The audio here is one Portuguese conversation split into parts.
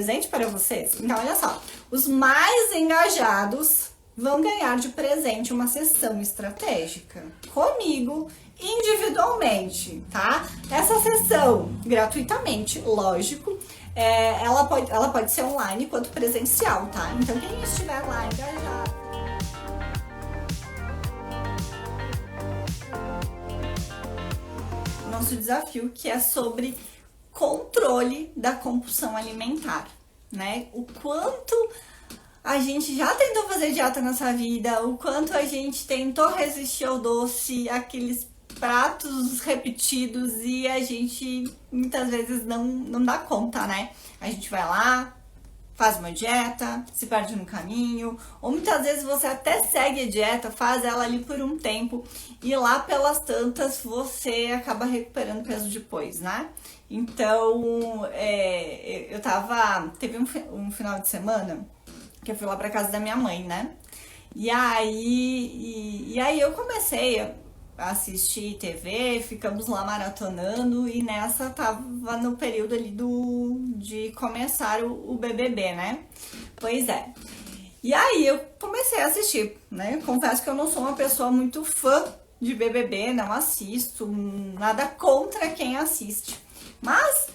presente para vocês? Então, olha só, os mais engajados vão ganhar de presente uma sessão estratégica comigo individualmente, tá? Essa sessão, gratuitamente, lógico, ela pode ser online quanto presencial, tá? Então, quem estiver lá engajado, nosso desafio, que é sobre controle da compulsão alimentar, né? O quanto a gente já tentou fazer dieta nessa vida, o quanto a gente tentou resistir ao doce, aqueles pratos repetidos, e a gente muitas vezes não dá conta, né? A gente vai lá, faz uma dieta, se perde no caminho, ou muitas vezes você até segue a dieta, faz ela ali por um tempo, e lá pelas tantas você acaba recuperando peso depois, né? Então, teve um final de semana que eu fui lá pra casa da minha mãe, né? E aí eu comecei a assistir TV, ficamos lá maratonando, e nessa tava no período ali de começar o BBB, né? Pois é. E aí eu comecei a assistir, né? Confesso que eu não sou uma pessoa muito fã de BBB, não assisto, nada contra quem assiste. Mas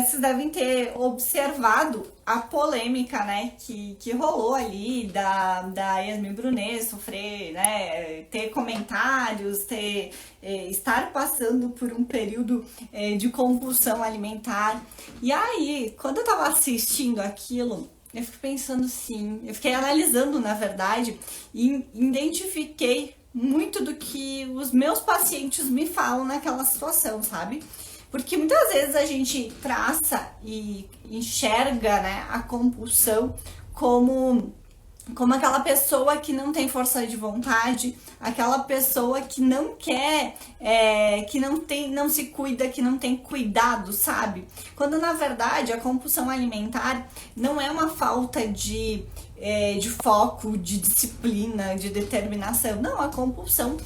vocês devem ter observado a polêmica, né, que rolou ali da Yasmin Brunet sofrer, né, ter comentários, estar passando por um período de compulsão alimentar. E aí, quando eu tava assistindo aquilo, eu fiquei pensando assim, eu fiquei analisando, na verdade, e identifiquei muito do que os meus pacientes me falam naquela situação, sabe? Porque muitas vezes a gente traça e enxerga, né, a compulsão como aquela pessoa que não tem força de vontade, aquela pessoa que não quer, que não se cuida, que não tem cuidado, sabe? Quando na verdade a compulsão alimentar não é uma falta de foco, de disciplina, de determinação. Não, a compulsão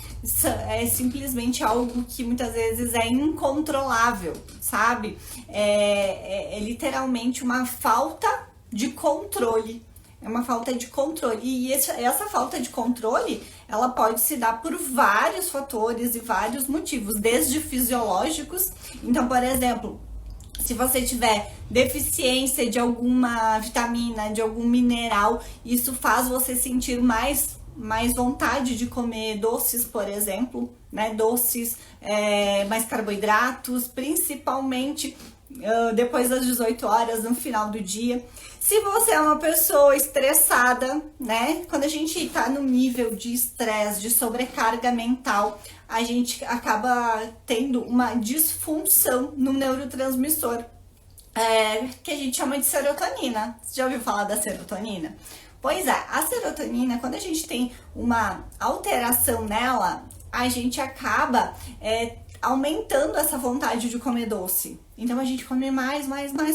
é simplesmente algo que muitas vezes é incontrolável, sabe? É literalmente uma falta de controle. É uma falta de controle. E essa falta de controle, ela pode se dar por vários fatores e vários motivos, desde fisiológicos. Então, por exemplo, se você tiver deficiência de alguma vitamina, de algum mineral, isso faz você sentir mais vontade de comer doces, por exemplo, né? Doces, mais carboidratos, principalmente depois das 18 horas, no final do dia. Se você é uma pessoa estressada, né? Quando a gente tá no nível de estresse, de sobrecarga mental, a gente acaba tendo uma disfunção no neurotransmissor, que a gente chama de serotonina. Você já ouviu falar da serotonina? Pois é, a serotonina, quando a gente tem uma alteração nela, a gente acaba aumentando essa vontade de comer doce. Então a gente come mais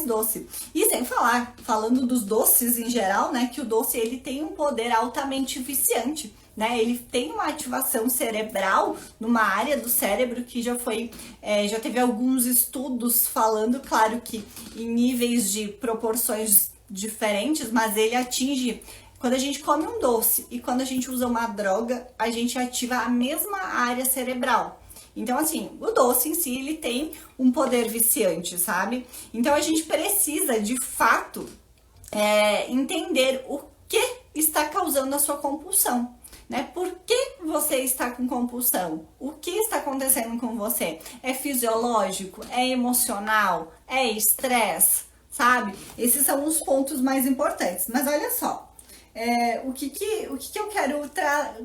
doce. E sem falando dos doces em geral, né, que o doce ele tem um poder altamente viciante, né? Ele tem uma ativação cerebral numa área do cérebro que já teve alguns estudos falando, claro que em níveis de proporções diferentes, mas ele atinge. Quando a gente come um doce e quando a gente usa uma droga, a gente ativa a mesma área cerebral. Então, assim, o doce em si, ele tem um poder viciante, sabe? Então, a gente precisa, de fato, entender o que está causando a sua compulsão, né? Por que você está com compulsão? O que está acontecendo com você? É fisiológico? É emocional? É estresse? Sabe? Esses são os pontos mais importantes. Mas olha só. O que eu quero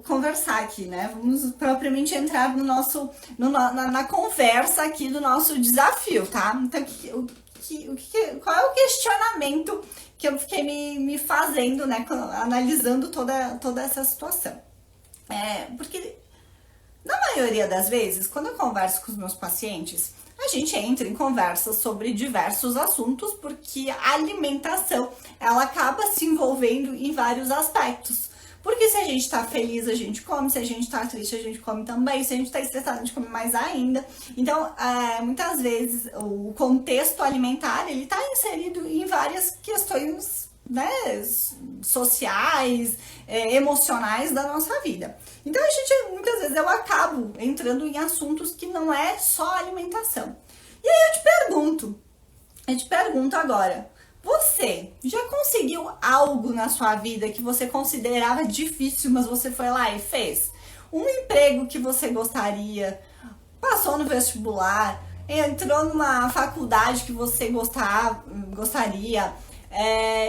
conversar aqui, né? Vamos propriamente entrar na conversa aqui do nosso desafio, tá? Então, qual é o questionamento que eu fiquei me fazendo, né? Analisando toda essa situação. Porque, na maioria das vezes, quando eu converso com os meus pacientes, a gente entra em conversas sobre diversos assuntos, porque a alimentação, ela acaba se envolvendo em vários aspectos. Porque se a gente tá feliz, a gente come, se a gente tá triste, a gente come também, se a gente tá estressado, a gente come mais ainda. Então, muitas vezes, o contexto alimentar, ele tá inserido em várias questões, né, sociais, emocionais da nossa vida. Então, muitas vezes, eu acabo entrando em assuntos que não é só alimentação. E aí eu te pergunto agora, você já conseguiu algo na sua vida que você considerava difícil, mas você foi lá e fez? Um emprego que você gostaria, passou no vestibular, entrou numa faculdade que você gostaria,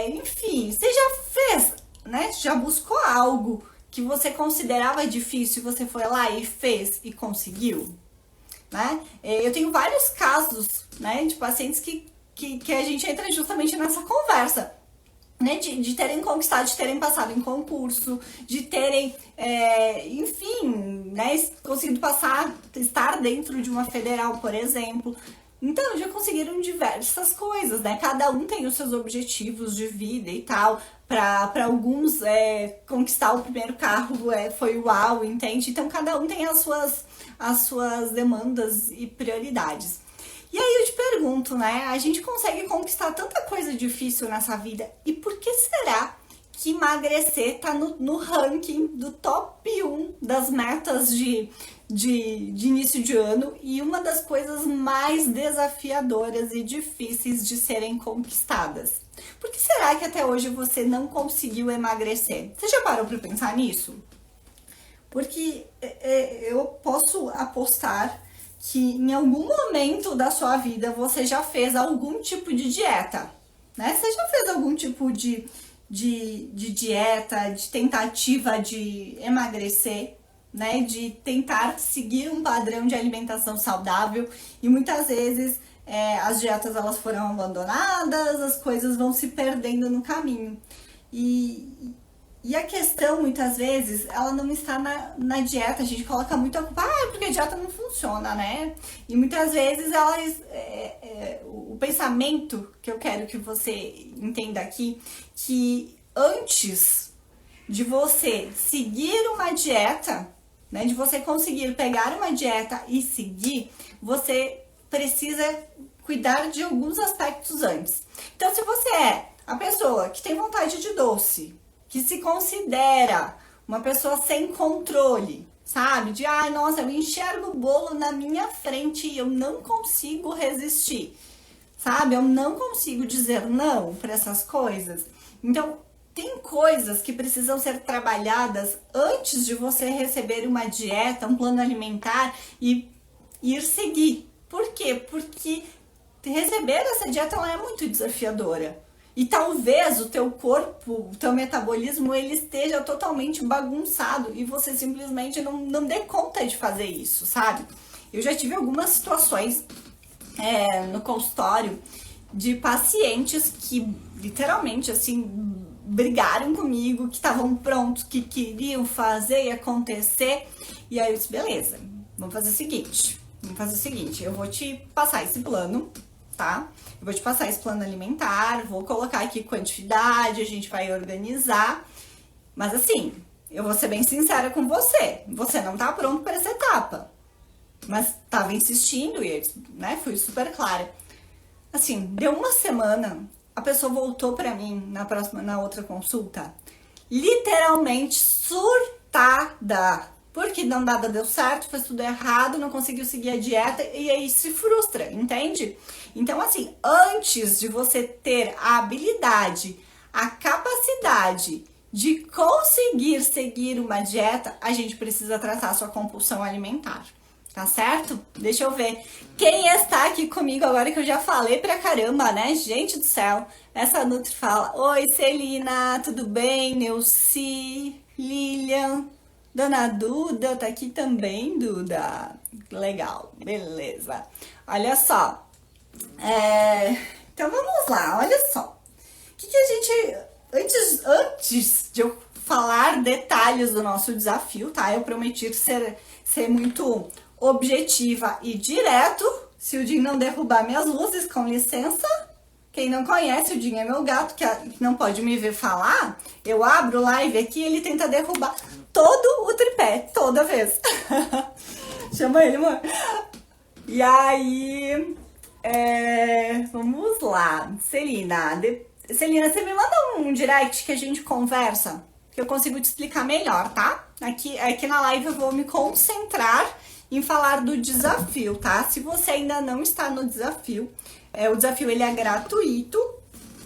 enfim, você já fez, né? Já buscou algo que você considerava difícil, você foi lá e fez e conseguiu, né? Eu tenho vários casos, né, de pacientes que a gente entra justamente nessa conversa, né, de terem conquistado, de terem passado em concurso, de terem, enfim, né, conseguido estar dentro de uma federal, por exemplo. Então, já conseguiram diversas coisas, né? Cada um tem os seus objetivos de vida e tal. Para alguns, conquistar o primeiro carro foi uau, entende? Então, cada um tem as suas demandas e prioridades. E aí eu te pergunto, né? A gente consegue conquistar tanta coisa difícil nessa vida, e por que será que emagrecer tá no ranking do top 1 das metas de início de ano e uma das coisas mais desafiadoras e difíceis de serem conquistadas? Por que será que até hoje você não conseguiu emagrecer? Você já parou para pensar nisso? Porque eu posso apostar que em algum momento da sua vida você já fez algum tipo de dieta, né? Você já fez algum tipo de dieta, de tentativa de emagrecer, né? De tentar seguir um padrão de alimentação saudável, e muitas vezes as dietas elas foram abandonadas, as coisas vão se perdendo no caminho. E a questão, muitas vezes, ela não está na dieta. A gente coloca muito a culpa, porque a dieta não funciona, né? E muitas vezes o pensamento que eu quero que você entenda aqui, que antes de você seguir uma dieta, né, de você conseguir pegar uma dieta e seguir, você precisa cuidar de alguns aspectos antes. Então, se você é a pessoa que tem vontade de doce, que se considera uma pessoa sem controle, sabe? De, nossa, eu enxergo o bolo na minha frente e eu não consigo resistir, sabe? Eu não consigo dizer não para essas coisas. Então, tem coisas que precisam ser trabalhadas antes de você receber uma dieta, um plano alimentar e ir seguir. Por quê? Porque receber essa dieta ela é muito desafiadora. E talvez o teu corpo, o teu metabolismo, ele esteja totalmente bagunçado e você simplesmente não dê conta de fazer isso, sabe? Eu já tive algumas situações no consultório de pacientes que literalmente, assim, brigaram comigo, que estavam prontos, que queriam fazer e acontecer. E aí eu disse, beleza, vamos fazer o seguinte, eu vou te passar esse plano, tá? Eu vou te passar esse plano alimentar, vou colocar aqui quantidade, a gente vai organizar. Mas assim, eu vou ser bem sincera com você, você não tá pronto para essa etapa. Mas tava insistindo e, né, fui super clara. Assim, deu uma semana, a pessoa voltou pra mim na outra consulta, literalmente surtada. Porque nada deu certo, fez tudo errado, não conseguiu seguir a dieta e aí se frustra, entende? Então, assim, antes de você ter a habilidade, a capacidade de conseguir seguir uma dieta, a gente precisa tratar a sua compulsão alimentar, tá certo? Deixa eu ver. Quem está aqui comigo agora que eu já falei pra caramba, né? Gente do céu, essa Nutri fala, oi Celina, tudo bem? Neuci, Lilian... Dona Duda tá aqui também, Duda. Legal, beleza. Olha só. Então vamos lá, olha só. O que a gente. Antes de eu falar detalhes do nosso desafio, tá? Eu prometi ser muito objetiva e direto. Se o Jim não derrubar minhas luzes, com licença. Quem não conhece, o Dinho é meu gato, que não pode me ver falar. Eu abro live aqui e ele tenta derrubar todo o tripé, toda vez. Chama ele, amor. E aí, vamos lá. Celina, Celina, você me manda um direct que a gente conversa, que eu consigo te explicar melhor, tá? Aqui na live eu vou me concentrar em falar do desafio, tá? Se você ainda não está no desafio, o desafio ele é gratuito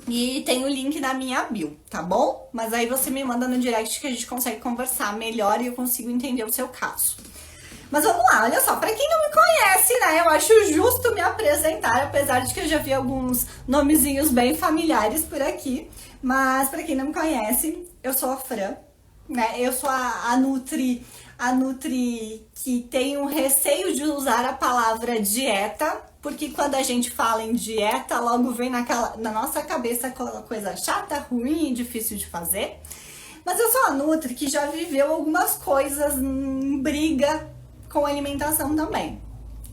e tem o link na minha bio, tá bom? Mas aí você me manda no direct que a gente consegue conversar melhor e eu consigo entender o seu caso. Mas vamos lá, olha só, pra quem não me conhece, né, eu acho justo me apresentar, apesar de que eu já vi alguns nomezinhos bem familiares por aqui, mas pra quem não me conhece, eu sou a Fran, né, eu sou a Nutri que tem um receio de usar a palavra dieta, porque quando a gente fala em dieta, logo vem na nossa cabeça aquela coisa chata, ruim e difícil de fazer, mas eu sou a Nutri que já viveu algumas coisas em briga com alimentação também.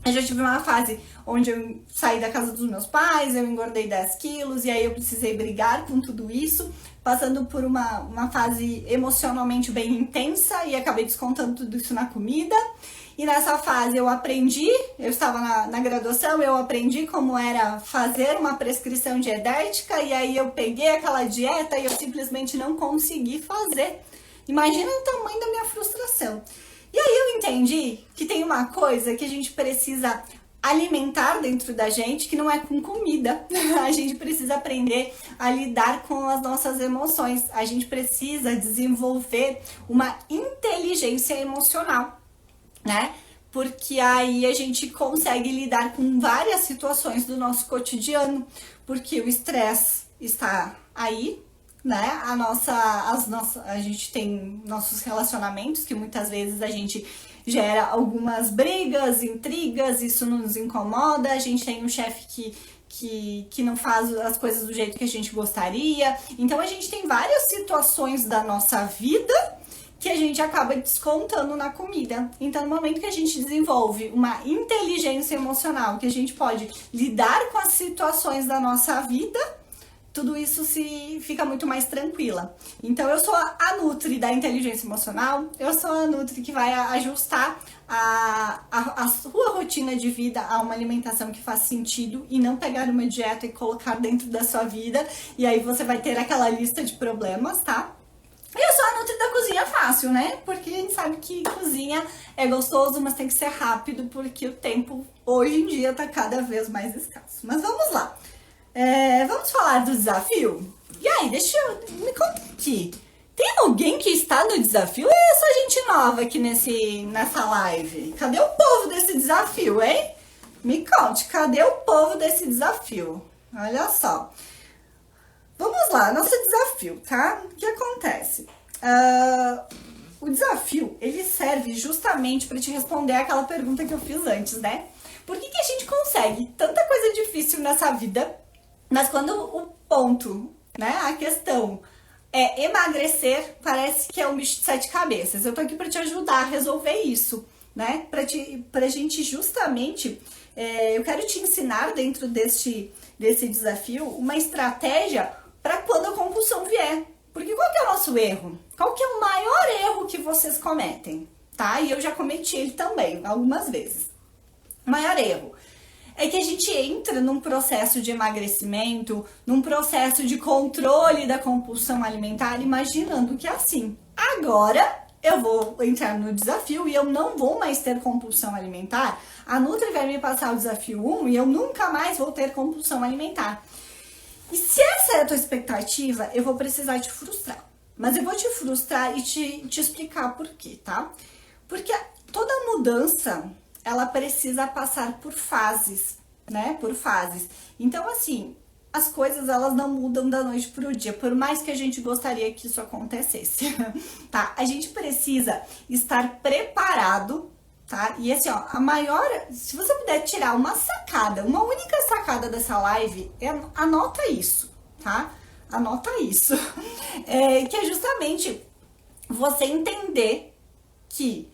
Eu já tive uma fase onde eu saí da casa dos meus pais, eu engordei 10 quilos e aí eu precisei brigar com tudo isso, passando por uma fase emocionalmente bem intensa e acabei descontando tudo isso na comida. E nessa fase eu estava na graduação, eu aprendi como era fazer uma prescrição dietética e aí eu peguei aquela dieta e eu simplesmente não consegui fazer. Imagina o tamanho da minha frustração. E aí eu entendi que tem uma coisa que a gente precisa alimentar dentro da gente, que não é com comida. A gente precisa aprender a lidar com as nossas emoções. A gente precisa desenvolver uma inteligência emocional, né? Porque aí a gente consegue lidar com várias situações do nosso cotidiano, porque o estresse está aí, né? A gente tem nossos relacionamentos que muitas vezes a gente gera algumas brigas, intrigas, isso nos incomoda. A gente tem um chefe que não faz as coisas do jeito que a gente gostaria. Então a gente tem várias situações da nossa vida que a gente acaba descontando na comida. Então, no momento que a gente desenvolve uma inteligência emocional, que a gente pode lidar com as situações da nossa vida, tudo isso fica muito mais tranquila. Então, eu sou a Nutri da inteligência emocional, eu sou a Nutri que vai ajustar a sua rotina de vida a uma alimentação que faz sentido e não pegar uma dieta e colocar dentro da sua vida, e aí você vai ter aquela lista de problemas, tá? E eu sou a Nutri da cozinha fácil, né? Porque a gente sabe que cozinha é gostoso, mas tem que ser rápido, porque o tempo hoje em dia tá cada vez mais escasso. Mas vamos lá. Vamos falar do desafio? E aí, me conta aqui. Tem alguém que está no desafio ou é só gente nova aqui nessa live? Cadê o povo desse desafio, hein? Me conte, cadê o povo desse desafio? Olha só. Vamos lá, nosso desafio, tá? O que acontece? O desafio, ele serve justamente para te responder aquela pergunta que eu fiz antes, né? Por que a gente consegue tanta coisa difícil nessa vida, mas quando o ponto, né, a questão é emagrecer, parece que é um bicho de 7 cabeças. Eu tô aqui para te ajudar a resolver isso, né? Pra gente justamente, eu quero te ensinar dentro desse desafio uma estratégia para quando a compulsão vier. Porque qual que é o nosso erro? Qual que é o maior erro que vocês cometem? Tá? E eu já cometi ele também, algumas vezes. O maior erro é que a gente entra num processo de emagrecimento, num processo de controle da compulsão alimentar, imaginando que é assim. Agora eu vou entrar no desafio e eu não vou mais ter compulsão alimentar. A Nutri vai me passar o desafio 1 e eu nunca mais vou ter compulsão alimentar. E se essa é a tua expectativa, eu vou precisar te frustrar. Mas eu vou te frustrar e te explicar por quê, tá? Porque toda mudança, ela precisa passar por fases, né? Por fases. Então, assim, as coisas, elas não mudam da noite pro dia, por mais que a gente gostaria que isso acontecesse, tá? A gente precisa estar preparado, tá? E assim, ó, se você puder tirar uma única sacada dessa live, anota isso, tá? Anota isso. Que é justamente você entender que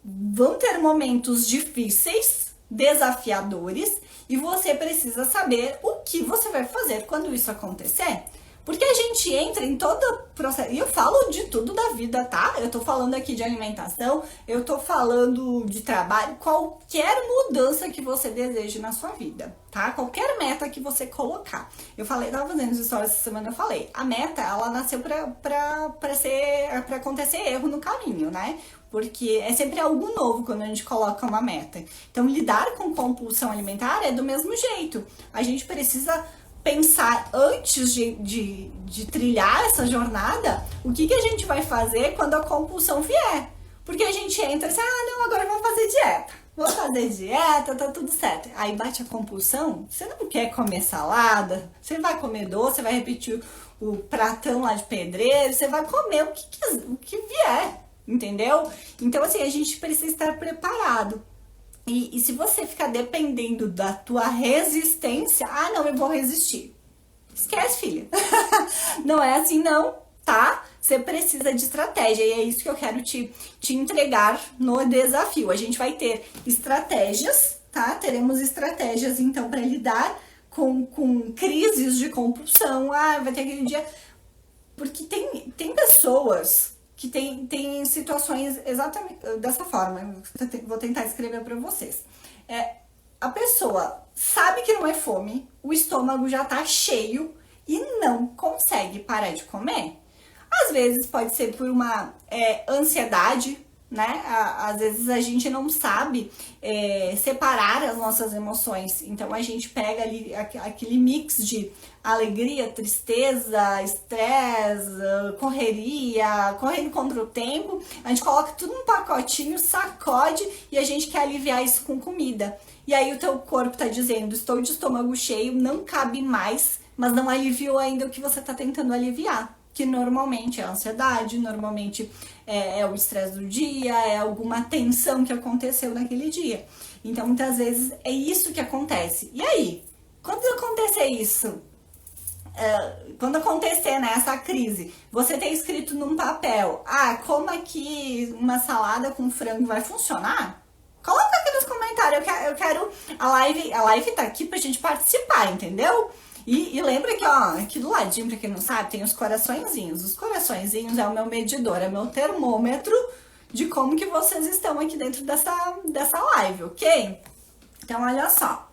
vão ter momentos difíceis, desafiadores, e você precisa saber o que você vai fazer quando isso acontecer. Porque a gente entra em todo o processo, e eu falo de tudo da vida, tá? Eu tô falando aqui de alimentação, eu tô falando de trabalho, qualquer mudança que você deseje na sua vida, tá? Qualquer meta que você colocar. Eu falei, tava fazendo as histórias essa semana, eu falei, a meta, ela nasceu pra acontecer erro no caminho, né? Porque é sempre algo novo quando a gente coloca uma meta. Então, lidar com compulsão alimentar é do mesmo jeito. A gente precisa pensar antes de trilhar essa jornada, o que a gente vai fazer quando a compulsão vier. Porque a gente entra assim, não, agora eu vou fazer dieta. Vou fazer dieta, tá tudo certo. Aí bate a compulsão, você não quer comer salada, você vai comer doce, você vai repetir o pratão lá de pedreiro, você vai comer o que vier, entendeu? Então, assim, a gente precisa estar preparado. E se você ficar dependendo da tua resistência, não, eu vou resistir. Esquece, filha. Não é assim não, tá? Você precisa de estratégia e é isso que eu quero te entregar no desafio. A gente vai ter estratégias, tá? Teremos estratégias, então, para lidar com crises de compulsão. Vai ter aquele dia... Porque tem pessoas que tem situações exatamente dessa forma. Vou tentar escrever para vocês. A pessoa sabe que não é fome, o estômago já tá cheio e não consegue parar de comer. Às vezes pode ser por uma ansiedade, né? Às vezes a gente não sabe separar as nossas emoções. Então a gente pega ali aquele mix de alegria, tristeza, estresse, correria, correndo contra o tempo. A gente coloca tudo num pacotinho, sacode e a gente quer aliviar isso com comida. E aí o teu corpo tá dizendo, estou de estômago cheio, não cabe mais, mas não aliviou ainda o que você tá tentando aliviar. Que normalmente é a ansiedade, normalmente é o estresse do dia, é alguma tensão que aconteceu naquele dia. Então, muitas vezes, é isso que acontece. E aí, quando acontecer isso, quando acontecer, né, essa crise, você tem escrito num papel, como aqui uma salada com frango vai funcionar? Coloca aqui nos comentários, eu quero a live tá aqui pra gente participar, entendeu? E lembra que, aqui do ladinho, pra quem não sabe, tem os coraçõezinhos. Os coraçõezinhos é o meu medidor, é meu termômetro de como que vocês estão aqui dentro dessa live, ok? Então, olha só.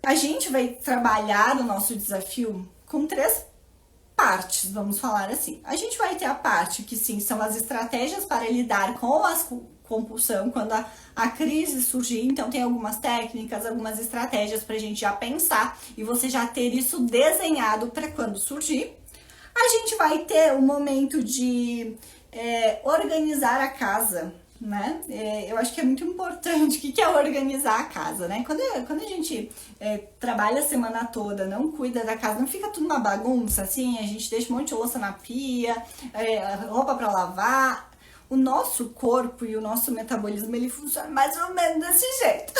A gente vai trabalhar o nosso desafio com 3 partes, vamos falar assim. A gente vai ter a parte que, sim, são as estratégias para lidar com as compulsão, quando a crise surgir. Então tem algumas técnicas, algumas estratégias pra gente já pensar e você já ter isso desenhado para quando surgir. A gente vai ter o momento de organizar a casa, né? Eu acho que é muito importante. O que é organizar a casa, né? Quando a gente trabalha a semana toda, não cuida da casa, não fica tudo uma bagunça, assim, a gente deixa um monte de louça na pia, roupa para lavar. O nosso corpo e o nosso metabolismo, ele funciona mais ou menos desse jeito.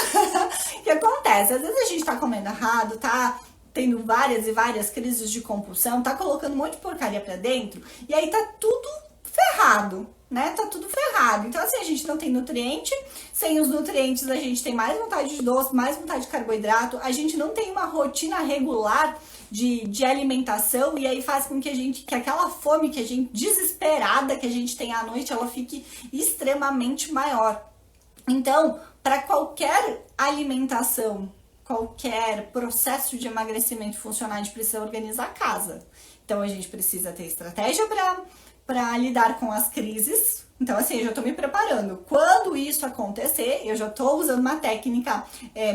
O que acontece? Às vezes a gente tá comendo errado, tá tendo várias e várias crises de compulsão, tá colocando um monte de porcaria pra dentro, e aí tá tudo ferrado, né? Tá tudo ferrado. Então, assim, a gente não tem nutriente, sem os nutrientes a gente tem mais vontade de doce, mais vontade de carboidrato, a gente não tem uma rotina regular de alimentação, e aí faz com que aquela fome que a gente, desesperada que a gente tem à noite, ela fique extremamente maior. Então, para qualquer alimentação, qualquer processo de emagrecimento funcionar, a gente precisa organizar a casa. Então, a gente precisa ter estratégia para lidar com as crises. Então, assim, eu já tô me preparando. Quando isso acontecer, eu já tô usando uma técnica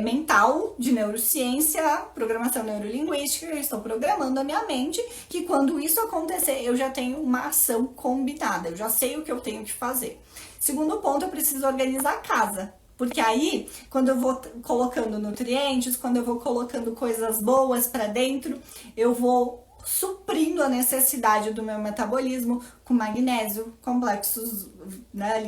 mental de neurociência, programação neurolinguística, eu estou programando a minha mente, que quando isso acontecer, eu já tenho uma ação combinada, eu já sei o que eu tenho que fazer. Segundo ponto, eu preciso organizar a casa. Porque aí, quando eu vou colocando nutrientes, quando eu vou colocando coisas boas para dentro, eu vou suprindo a necessidade do meu metabolismo com magnésio, complexos, né,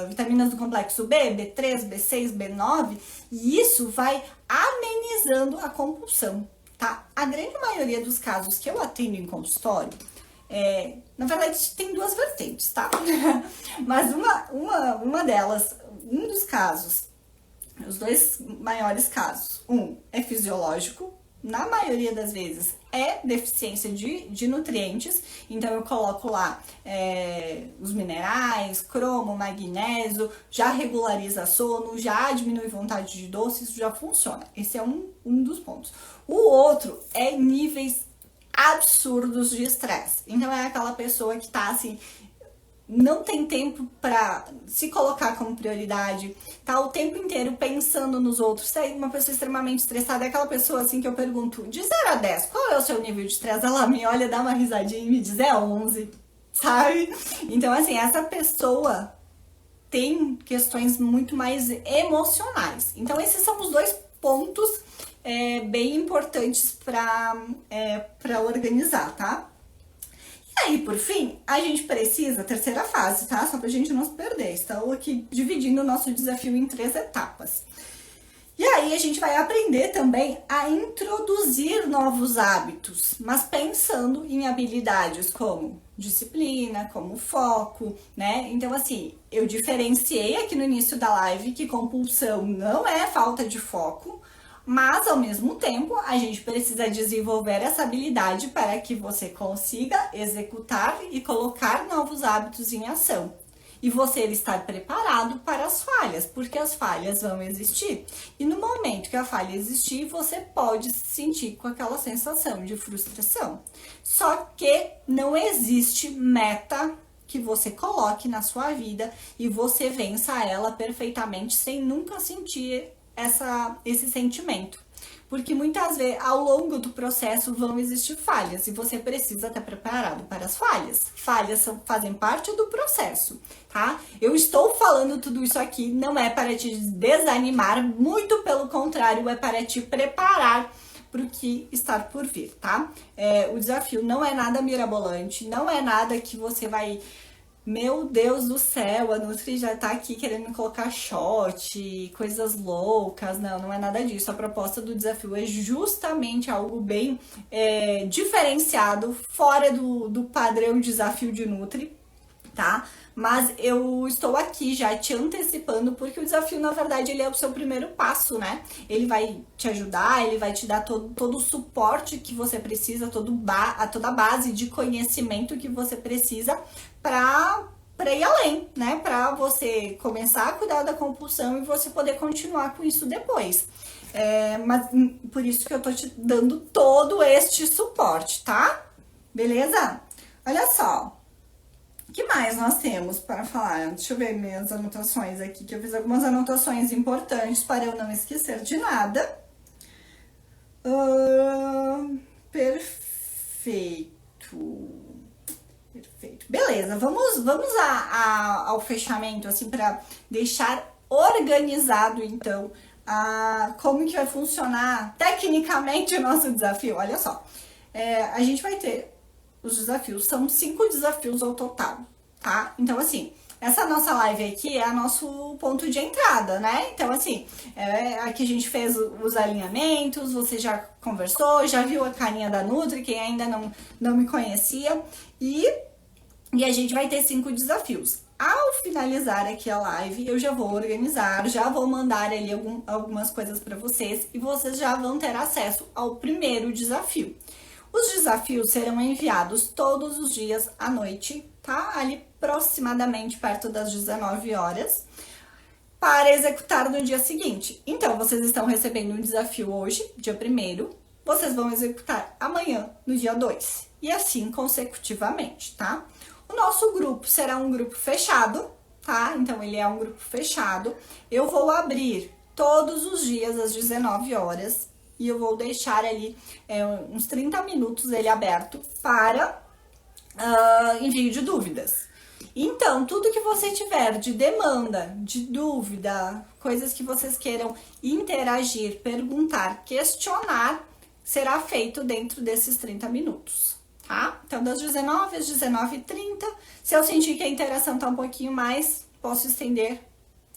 vitaminas do complexo B, B3, B6, B9, e isso vai amenizando a compulsão, tá? A grande maioria dos casos que eu atendo em consultório, na verdade tem 2 vertentes, tá? Mas uma delas, um dos casos Os dois maiores casos. Um é fisiológico, na maioria das vezes é deficiência de nutrientes, então eu coloco lá os minerais, cromo, magnésio, já regulariza sono, já diminui vontade de doce, isso já funciona. Esse é um dos pontos. O outro é níveis absurdos de estresse. Então é aquela pessoa que tá assim, não tem tempo para se colocar como prioridade, tá o tempo inteiro pensando nos outros. Se é uma pessoa extremamente estressada, é aquela pessoa assim que eu pergunto, de 0 a 10, qual é o seu nível de estresse? Ela me olha, dá uma risadinha e me diz, é 11, sabe? Então, assim, essa pessoa tem questões muito mais emocionais. Então, esses são os dois pontos bem importantes para organizar, tá? E aí, por fim, a gente precisa, terceira fase, tá? Só pra gente não se perder. Estou aqui dividindo o nosso desafio em 3 etapas. E aí a gente vai aprender também a introduzir novos hábitos, mas pensando em habilidades como disciplina, como foco, né? Então, assim, eu diferenciei aqui no início da live que compulsão não é falta de foco, mas ao mesmo tempo a gente precisa desenvolver essa habilidade para que você consiga executar e colocar novos hábitos em ação. E você estar preparado para as falhas, porque as falhas vão existir. E no momento que a falha existir, você pode se sentir com aquela sensação de frustração. Só que não existe meta que você coloque na sua vida e você vença ela perfeitamente sem nunca sentir esse sentimento. Porque muitas vezes, ao longo do processo, vão existir falhas e você precisa estar preparado para as falhas. Falhas fazem parte do processo, tá? Eu estou falando tudo isso aqui, não é para te desanimar, muito pelo contrário, é para te preparar para o que está por vir, tá? O desafio não é nada mirabolante, não é nada que você vai... Meu Deus do céu, a Nutri já tá aqui querendo me colocar shot, coisas loucas. Não, não é nada disso. A proposta do desafio é justamente algo bem diferenciado, fora do padrão desafio de Nutri, tá? Mas eu estou aqui já te antecipando, porque o desafio, na verdade, ele é o seu primeiro passo, né? Ele vai te ajudar, ele vai te dar todo o suporte que você precisa, toda a base de conhecimento que você precisa para ir além, né? Para você começar a cuidar da compulsão e você poder continuar com isso depois. Mas por isso que eu tô te dando todo este suporte, tá? Beleza? Olha só. O que mais nós temos para falar? Deixa eu ver minhas anotações aqui, que eu fiz algumas anotações importantes para eu não esquecer de nada. Perfeito. Beleza, vamos ao fechamento, assim, para deixar organizado, então, como que vai funcionar tecnicamente o nosso desafio. Olha só, a gente vai ter os desafios, são 5 desafios ao total, tá? Então, assim, essa nossa live aqui é nosso ponto de entrada, né? Então, assim, aqui a gente fez os alinhamentos, você já conversou, já viu a carinha da Nutri, quem ainda não me conhecia, e a gente vai ter 5 desafios. Ao finalizar aqui a live, eu já vou organizar, já vou mandar ali algumas coisas para vocês, e vocês já vão ter acesso ao primeiro desafio. Os desafios serão enviados todos os dias à noite, tá? Ali aproximadamente perto das 19 horas, para executar no dia seguinte. Então, vocês estão recebendo um desafio hoje, dia 1º, vocês vão executar amanhã, no dia 2, e assim consecutivamente, tá? O nosso grupo será um grupo fechado, tá? Então, ele é um grupo fechado. Eu vou abrir todos os dias às 19 horas, e eu vou deixar ali uns 30 minutos ele aberto para envio de dúvidas. Então, tudo que você tiver de demanda, de dúvida, coisas que vocês queiram interagir, perguntar, questionar, será feito dentro desses 30 minutos, tá? Então, das 19 às 19h30, se eu sentir que a interação tá um pouquinho mais, posso estender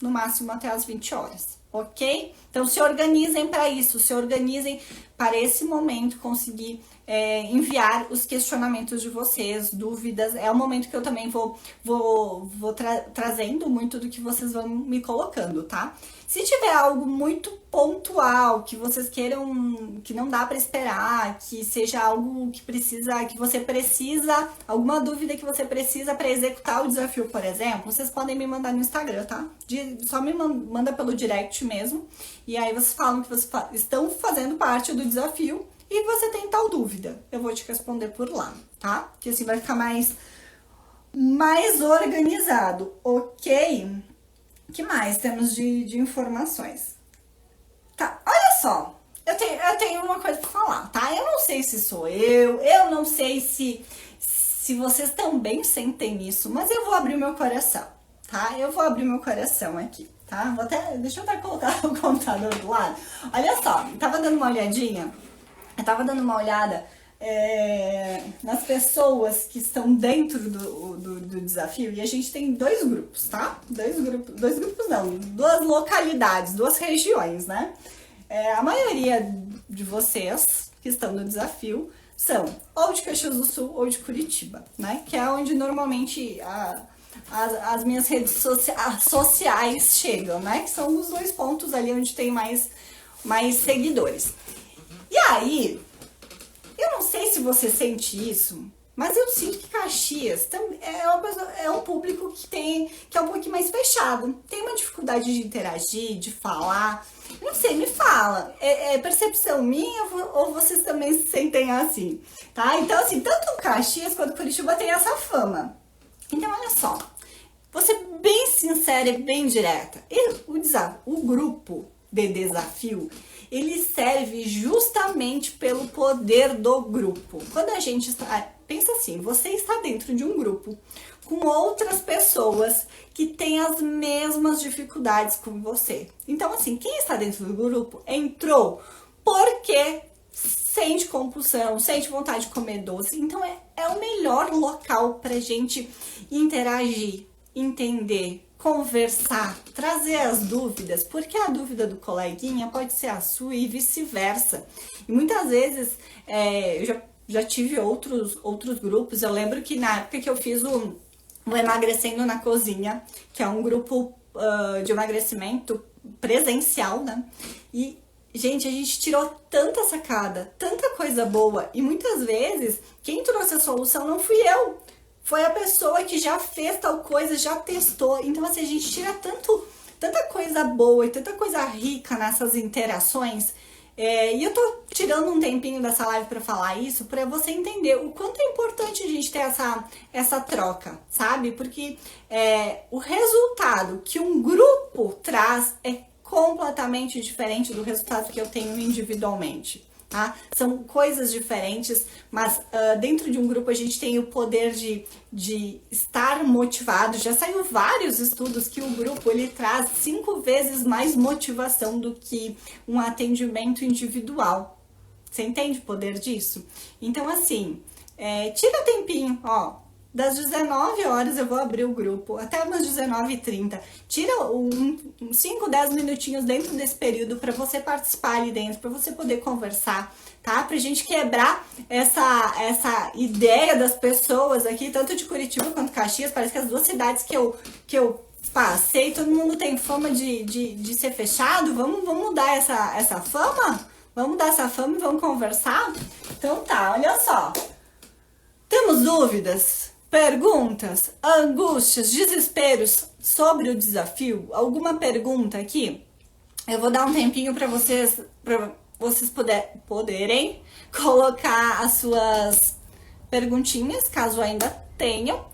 no máximo até as 20 horas. Ok? Então, se organizem para isso, se organizem para esse momento conseguir enviar os questionamentos de vocês, dúvidas. É o momento que eu também vou trazendo muito do que vocês vão me colocando, tá? Se tiver algo muito pontual, que vocês queiram, que não dá para esperar, que seja algo que você precisa, alguma dúvida que você precisa para executar o desafio, por exemplo, vocês podem me mandar no Instagram, tá? Só me manda pelo direct mesmo, e aí vocês falam que vocês estão fazendo parte do desafio e você tem tal dúvida. Eu vou te responder por lá, tá? Que assim vai ficar mais organizado, ok? O que mais temos de informações? Tá, olha só, eu tenho uma coisa pra falar, tá? Eu não sei se sou eu não sei se vocês também sentem isso, mas eu vou abrir meu coração, tá? Eu vou abrir meu coração aqui, tá? Deixa eu até colocar o computador do lado. Olha só, eu tava dando uma olhada nas pessoas que estão dentro do desafio, e a gente tem dois grupos, tá? Dois grupos não, duas localidades, duas regiões, né? A maioria de vocês que estão no desafio são ou de Caxias do Sul ou de Curitiba, né? Que é onde normalmente as minhas redes sociais chegam, né? Que são os dois pontos ali onde tem mais seguidores. E aí, eu não sei se você sente isso, mas eu sinto que Caxias é um público que é um pouquinho mais fechado. Tem uma dificuldade de interagir, de falar. Não sei, me fala. É percepção minha ou vocês também se sentem assim? Tá? Então, assim, tanto Caxias quanto Curitiba tem essa fama. Então, olha só. Vou ser bem sincera e bem direta. O grupo de desafio, ele serve justamente pelo poder do grupo. Quando a gente está... Pensa assim, você está dentro de um grupo com outras pessoas que têm as mesmas dificuldades com você. Então, assim, quem está dentro do grupo entrou porque sente compulsão, sente vontade de comer doce. Então, é o melhor local pra gente interagir, entender, conversar, trazer as dúvidas, porque a dúvida do coleguinha pode ser a sua e vice-versa. E muitas vezes eu já tive outros grupos. Eu lembro que na época que eu fiz o Emagrecendo na Cozinha, que é um grupo de emagrecimento presencial, né? E, gente, a gente tirou tanta sacada, tanta coisa boa, e muitas vezes quem trouxe a solução não fui eu. Foi a pessoa que já fez tal coisa, já testou. Então, assim, a gente tira tanta coisa boa e tanta coisa rica nessas interações. E eu tô tirando um tempinho dessa live para falar isso, para você entender o quanto é importante a gente ter essa troca, sabe? Porque o resultado que um grupo traz é completamente diferente do resultado que eu tenho individualmente. Tá? São coisas diferentes, mas dentro de um grupo a gente tem o poder de estar motivado. Já saiu vários estudos que o grupo ele traz 5 vezes mais motivação do que um atendimento individual. Você entende o poder disso? Então, assim, tira tempinho, ó. Das 19 horas eu vou abrir o grupo, até umas 19h30. Tira 5, 10 minutinhos dentro desse período para você participar ali dentro, para você poder conversar, tá? Pra gente quebrar essa ideia das pessoas aqui, tanto de Curitiba quanto Caxias. Parece que as duas cidades que eu passei, todo mundo tem fama de ser fechado. Vamos mudar essa fama? Vamos mudar essa fama e vamos conversar? Então tá, olha só. Temos dúvidas? Perguntas, angústias, desesperos sobre o desafio? Alguma pergunta aqui? Eu vou dar um tempinho para vocês poderem colocar as suas perguntinhas, caso ainda tenham.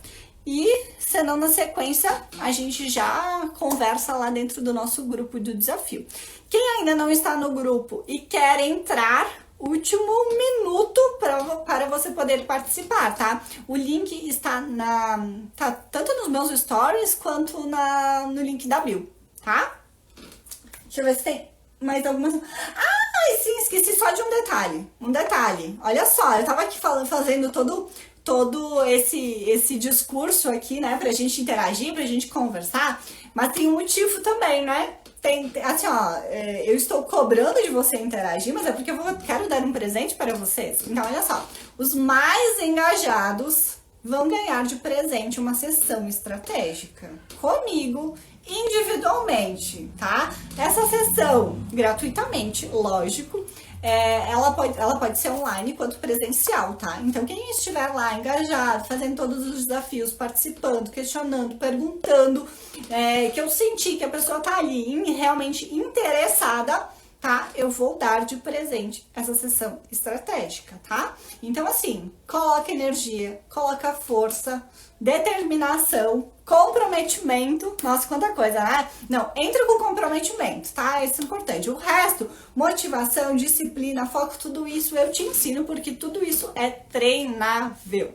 E, senão, na sequência, a gente já conversa lá dentro do nosso grupo do desafio. Quem ainda não está no grupo e quer entrar, último minuto para você poder participar, tá? O link está tanto nos meus stories quanto no link da bio, tá? Deixa eu ver se tem mais algumas... sim, esqueci só de um detalhe. Olha só, eu tava aqui fazendo todo esse discurso aqui, né, pra gente interagir, pra gente conversar, mas tem um motivo também, né? Assim, ó, eu estou cobrando de você interagir, mas é porque quero dar um presente para vocês. Então, olha só, os mais engajados vão ganhar de presente uma sessão estratégica comigo, individualmente, tá? Essa sessão, gratuitamente, lógico, ela pode ser online quanto presencial, tá? Então, quem estiver lá engajado, fazendo todos os desafios, participando, questionando, perguntando, que eu senti que a pessoa tá ali realmente interessada, tá? Eu vou dar de presente essa sessão estratégica, tá? Então, assim, coloca energia, coloca força, determinação, comprometimento. Nossa, quanta coisa, né? Não, entra com comprometimento, tá? Isso é importante. O resto, motivação, disciplina, foco, tudo isso eu te ensino, porque tudo isso é treinável.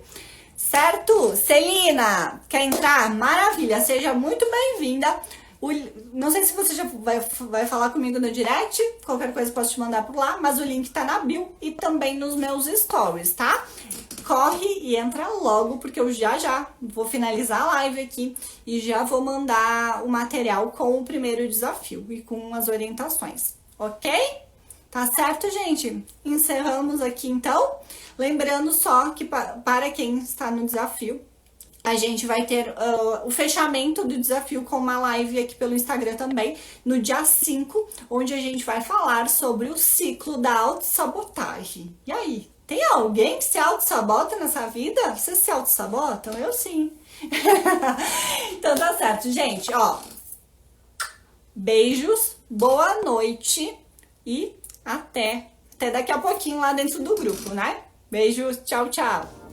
Certo? Celina, quer entrar? Maravilha, seja muito bem-vinda. Não sei se você já vai falar comigo no direct, qualquer coisa posso te mandar por lá, mas o link tá na bio e também nos meus stories, tá? Corre e entra logo, porque eu já vou finalizar a live aqui e já vou mandar o material com o primeiro desafio e com as orientações, ok? Tá certo, gente? Encerramos aqui então. Lembrando só que para quem está no desafio, a gente vai ter o fechamento do desafio com uma live aqui pelo Instagram também, no dia 5, onde a gente vai falar sobre o ciclo da autossabotagem. E aí, tem alguém que se autossabota nessa vida? Vocês se autossabotam? Eu sim. Então tá certo, gente, ó. Beijos, boa noite e até daqui a pouquinho lá dentro do grupo, né? Beijos, tchau, tchau.